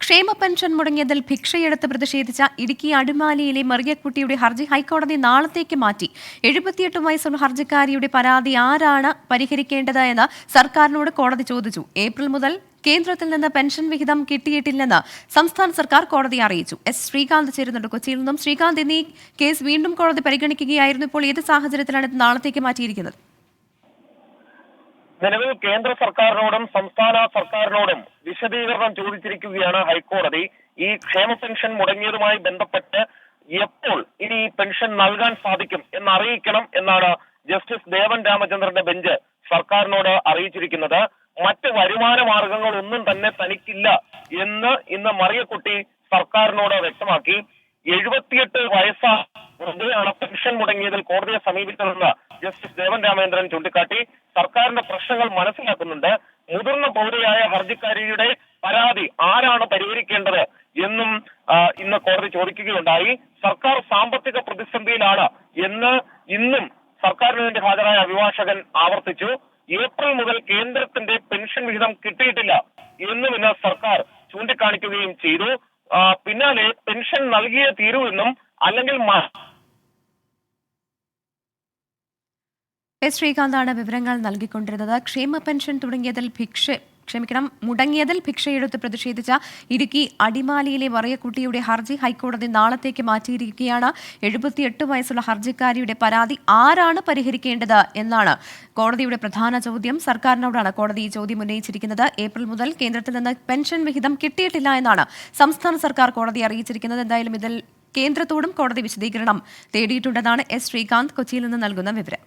ക്ഷേമ പെൻഷൻ മുടങ്ങിയതിൽ ഭിക്ഷയെടുത്ത് പ്രതിഷേധിച്ച ഇടുക്കി അടിമാലിയിലെ മറിയക്കുട്ടിയുടെ ഹർജി ഹൈക്കോടതി നാളത്തേക്ക് മാറ്റി. 78 വയസ്സുള്ള ഹർജിക്കാരിയുടെ പരാതി ആരാണ് പരിഹരിക്കേണ്ടത് എന്ന് സർക്കാരിനോട് കോടതി ചോദിച്ചു. ഏപ്രിൽ മുതൽ കേന്ദ്രത്തിൽ നിന്ന് പെൻഷൻ വിഹിതം കിട്ടിയിട്ടില്ലെന്ന് സംസ്ഥാന സർക്കാർ കോടതിയെ അറിയിച്ചു. എസ് ശ്രീകാന്ത് ചേരുന്നുണ്ട് കൊച്ചിയിൽ നിന്നും. ശ്രീകാന്ത്, എന്നീ കേസ് വീണ്ടും കോടതി പരിഗണിക്കുകയായിരുന്നു. ഇപ്പോൾ ഏത് സാഹചര്യത്തിലാണ് ഇത് നാളത്തേക്ക് മാറ്റിയിരിക്കുന്നത്? നിലവിൽ കേന്ദ്ര സർക്കാരിനോടും സംസ്ഥാന സർക്കാരിനോടും വിശദീകരണം ചോദിച്ചിരിക്കുകയാണ് ഹൈക്കോടതി. ഈ ക്ഷേമ പെൻഷൻ മുടങ്ങിയതുമായി ബന്ധപ്പെട്ട് എപ്പോൾ ഇനി പെൻഷൻ നൽകാൻ സാധിക്കും എന്നറിയിക്കണം എന്നാണ് ജസ്റ്റിസ് ദേവൻ രാമചന്ദ്രന്റെ ബെഞ്ച് സർക്കാരിനോട് അറിയിച്ചിരിക്കുന്നത്. മറ്റ് വരുമാന മാർഗങ്ങളൊന്നും തന്നെ തനിക്കില്ല എന്ന് ഇന്ന് മറിയക്കുട്ടി സർക്കാരിനോട് വ്യക്തമാക്കി. 78 വയസ്സാണ് പെൻഷൻ മുടങ്ങിയതിൽ കോടതിയെ സമീപിച്ചതെന്ന് ജസ്റ്റിസ് ദേവൻ രാമചന്ദ്രൻ ചൂണ്ടിക്കാട്ടി. സർക്കാരിന്റെ പ്രശ്നങ്ങൾ മനസ്സിലാക്കുന്നുണ്ട്. മുതിർന്ന പൗരയായ ഹർജിക്കാരിയുടെ പരാതി ആരാണ് പരിഹരിക്കേണ്ടത് എന്നും ഇന്ന് കോടതി ചോദിക്കുകയുണ്ടായി. സർക്കാർ സാമ്പത്തിക പ്രതിസന്ധിയിലാണ് എന്ന് ഇന്നും സർക്കാരിന് വേണ്ടി ഹാജരായ അഭിഭാഷകൻ ആവർത്തിച്ചു. ഏപ്രിൽ മുതൽ കേന്ദ്രത്തിന്റെ പെൻഷൻ വിഹിതം കിട്ടിയിട്ടില്ല എന്നും ഇന്ന് സർക്കാർ ചൂണ്ടിക്കാണിക്കുകയും ചെയ്തു. പിന്നാലെ പെൻഷൻ നൽകിയേ തീരൂ എന്നും അല്ലെങ്കിൽ എസ് ശ്രീകാന്താണ് വിവരങ്ങൾ നൽകിക്കൊണ്ടിരുന്നത്. ക്ഷേമ പെൻഷൻ മുടങ്ങിയതിൽ ഭിക്ഷയെടുത്ത് പ്രതിഷേധിച്ച ഇടുക്കി അടിമാലിയിലെ മറിയക്കുട്ടിയുടെ ഹർജി ഹൈക്കോടതി നാളത്തേക്ക് മാറ്റിയിരിക്കുകയാണ്. 78 വയസ്സുള്ള ഹർജിക്കാരിയുടെ പരാതി ആരാണ് പരിഹരിക്കേണ്ടത് എന്നാണ് കോടതിയുടെ പ്രധാന ചോദ്യം. സർക്കാരിനോടാണ് കോടതി ഈ ചോദ്യം ഉന്നയിച്ചിരിക്കുന്നത്. ഏപ്രിൽ മുതൽ കേന്ദ്രത്തിൽ നിന്ന് പെൻഷൻ വിഹിതം കിട്ടിയിട്ടില്ല എന്നാണ് സംസ്ഥാന സർക്കാർ കോടതിയെ അറിയിച്ചിരിക്കുന്നത്. എന്തായാലും ഇതിൽ കേന്ദ്രത്തോടും കോടതി വിശദീകരണം തേടിയിട്ടുണ്ടെന്നാണ് എസ് ശ്രീകാന്ത് കൊച്ചിയിൽ നിന്ന് നൽകുന്ന വിവരം.